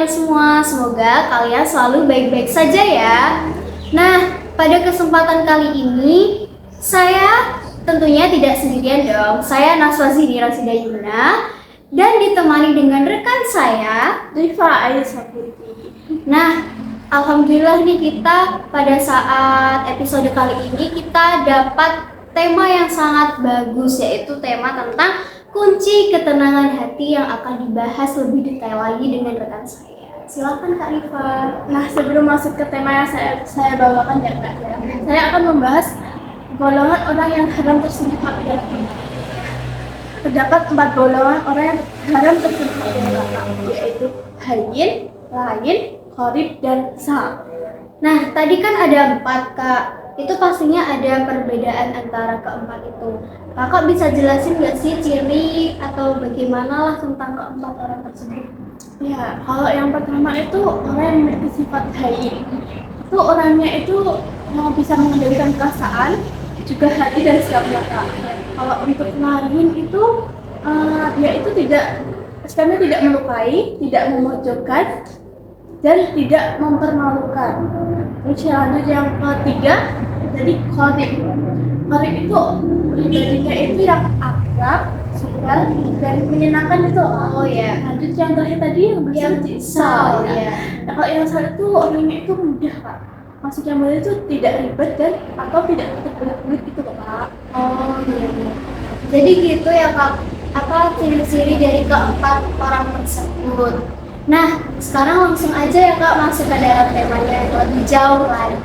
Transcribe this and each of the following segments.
kalian semua, semoga kalian selalu baik-baik saja ya. Nah, pada kesempatan kali ini saya tentunya tidak sendirian dong. Saya Naswa Zini Rasida Yuna dan ditemani dengan rekan saya Rifa Aisyah Putri. Nah, alhamdulillah nih kita pada saat episode kali ini kita dapat tema yang sangat bagus, yaitu tema tentang kunci ketenangan hati yang akan dibahas lebih detail lagi dengan rekan saya. Silakan Kak Rifa. Nah, sebelum masuk ke tema yang saya bawakan ya Kak, saya akan membahas golongan orang yang haram tersentuh dalam iman. Terdapat 4 golongan orang yang haram tersentuh dalam iman, yaitu hayyin, lain, qorib, dan sa. Nah, tadi kan ada 4 Kak. Itu pastinya ada perbedaan antara keempat itu. Kakak bisa jelasin nggak sih ciri atau bagaimana lah tentang keempat orang tersebut? Ya, kalau yang pertama itu orang yang memiliki sifat hayyin. Itu orangnya itu mau bisa mengendalikan perasaan, juga hati dan sikap mata. Kalau untuk lain itu dia itu sebenarnya tidak melukai, tidak memojokkan, dan tidak mempermalukan. Terus lanjut yang ketiga, jadi qorib. Qorib itu pribadinya itu yang akrab, supel, dan menyenangkan itu. Oh ya. Lanjut yang terakhir tadi yang Sal, ya. ya. Nah, kalau yang satu itu orangnya itu mudah Kak. Maksudnya mudah itu tidak ribet dan atau tidak terbelit-belit gitu loh Kak. Oh iya. Jadi gitu ya Kak. Apa ciri-ciri dari keempat orang tersebut? Nah, sekarang langsung aja ya Kak masuk ke dalam temanya yang lebih jauh lagi.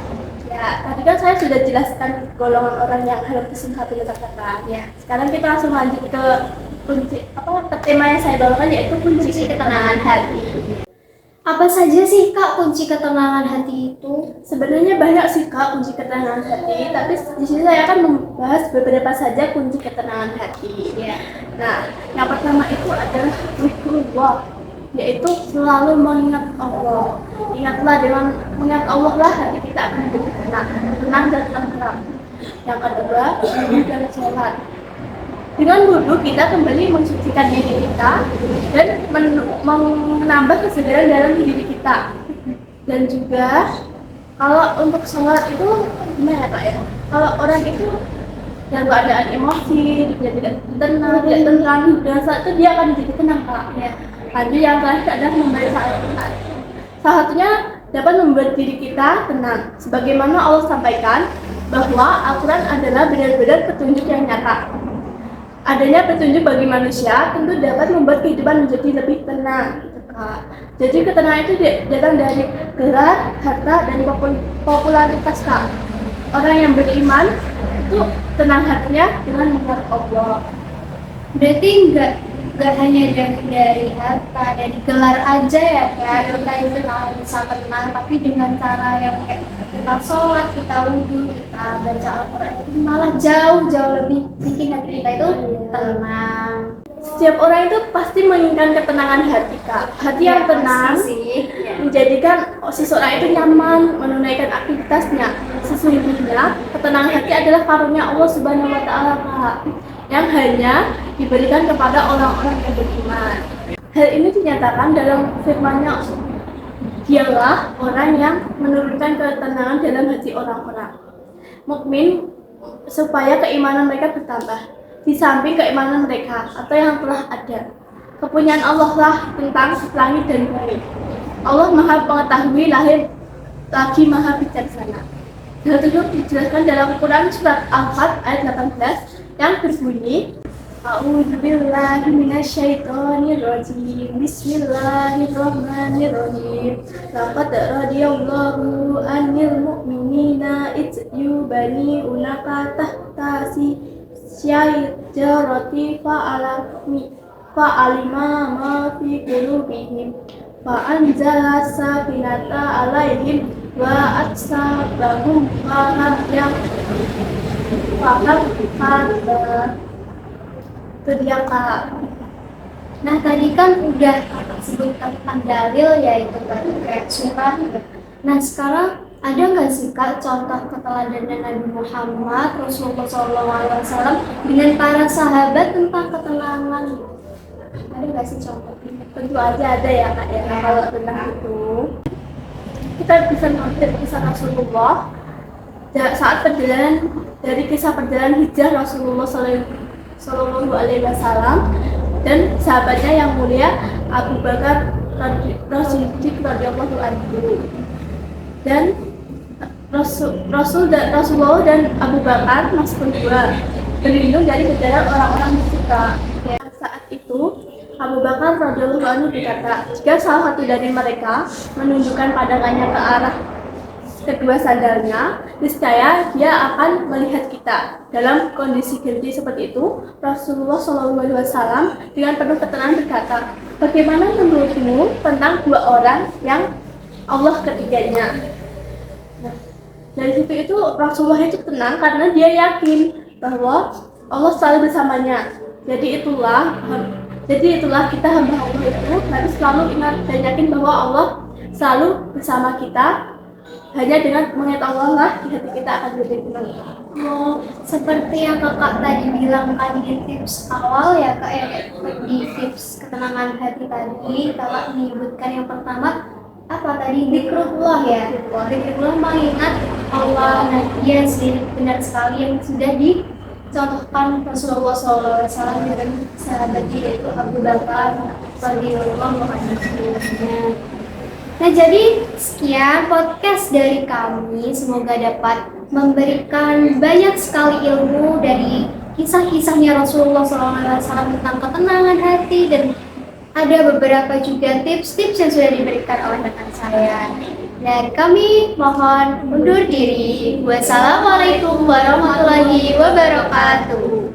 Ya, tadi kan saya sudah jelaskan golongan orang yang haram tersentuh dalam iman. Ya, sekarang kita langsung lanjut ke ke tema yang saya bawakan, yaitu kunci ketenangan hati. Apa saja sih Kak kunci ketenangan hati itu? Sebenarnya banyak sih Kak kunci ketenangan hati, tapi di sini saya akan membahas beberapa saja kunci ketenangan hati. Ya. Nah, yang pertama itu adalah zikrullah, yaitu selalu mengingat Allah. Ingatlah, dengan mengingat Allah lah hati kita akan menjadi tenang dan tentram. Yang kedua, wudhu dan sholat. Dengan wudhu kita kembali mensucikan diri kita dan menambah kesegaran dalam diri kita. Dan juga kalau untuk sholat itu gimana Kak ya? Kalau orang itu yang keadaan emosi, dia tidak tenang, tidak tentram, dan saat itu dia akan menjadi tenang Kak. Ya. Lanjut yang terakhir adalah membaca Al-Quran. Salah satunya dapat membuat diri kita tenang. Sebagaimana Allah sampaikan bahwa Al-Quran adalah benar-benar petunjuk yang nyata. Adanya petunjuk bagi manusia tentu dapat membuat kehidupan menjadi lebih tenang, gitu Kak. Jadi ketenangan itu datang dari gelar, harta, dan popularitas Kak. Orang yang beriman itu tenang hatinya dengan mengingat Allah. Berarti enggak hanya dari harta, dari gelar aja ya Kak, kita itu bisa tenang, tapi dengan cara yang kayak kita sholat, kita wudhu, kita baca Al-Quran itu malah jauh lebih bikin hati kita itu tenang. Setiap orang itu pasti menginginkan ketenangan hati Kak. Hati yang tenang menjadikan seseorang itu nyaman menunaikan aktivitasnya. Sesungguhnya ketenangan hati adalah karunia Allah Subhanahu wa Ta'ala Kak, yang hanya diberikan kepada orang-orang yang beriman. Hal ini dinyatakan dalam firman-Nya, dialah orang yang menurunkan ketenangan dalam hati orang-orang mukmin supaya keimanan mereka bertambah. Di samping keimanan mereka atau yang telah ada, kepunyaan Allah lah tentang langit dan bumi. Allah Maha Mengetahui lagi Maha Bijaksana. Hal tersebut dijelaskan dalam Quran surat Al-Fat ayat 18 yang berbunyi, A'udzubillahi minasyaitonirrajim. Bismillahirrahmanirrahim. Laqad radiyallahu 'anil mu'minina idh yubayyi'unaka tahta syajarati fa'alima ma fi qulubihim fa'anzala sakinata 'alaihim wa atsabahum yang faham itu dia Kak. Nah tadi kan udah sebut tentang dalil, yaitu kayak surat. Nah sekarang ada nggak sih Kak contoh keteladanan Nabi Muhammad Rasulullah SAW dengan para sahabat tentang ketenangan? Ada nggak sih contohnya? tentu aja ada ya Kak ya. Nah, kalau tentang itu kita bisa ngambil kisah Rasulullah saat perjalanan dari kisah perjalanan hijrah Rasulullah Shallallahu Alaihi Wasallam dan sahabatnya yang mulia Abu Bakar Siddiq radhiyallahu anhu. Dan Rasulullah dan Abu Bakar masuk dua berlindung dari kejaran orang-orang musyrik. Ya, saat itu Abu Bakar radhiyallahu anhu berkata, jika salah satu dari mereka menunjukkan pandangannya ke arah kedua sandalnya, niscaya dia akan melihat kita. Dalam kondisi genting seperti itu, Rasulullah SAW dengan penuh ketenangan berkata, bagaimana menurutmu tentang dua orang yang Allah ketiganya? Nah, dari situ itu Rasulullah itu tenang karena dia yakin bahwa Allah selalu bersamanya. Jadi itulah kita hamba Allah itu harus selalu ingat dan yakin bahwa Allah selalu bersama kita. Hanya dengan mengingat Allah lah di hati kita akan jadi tenang. Oh, seperti yang kakak tadi bilang kan di tips awal ya kak ya, di tips ketenangan hati tadi kakak menyebutkan yang pertama apa tadi, zikrullah ya, zikrullah mengingat Allah. Nah iya sih benar sekali yang sudah dicontohkan Rasulullah SAW dengan sahabatnya yaitu Abu Bakar radhiyallahu anhu. Nah jadi sekian podcast dari kami, semoga dapat memberikan banyak sekali ilmu dari kisah-kisahnya Rasulullah SAW tentang ketenangan hati, dan ada beberapa juga tips-tips yang sudah diberikan oleh rekan saya. Dan kami mohon undur diri. Wassalamualaikum warahmatullahi wabarakatuh.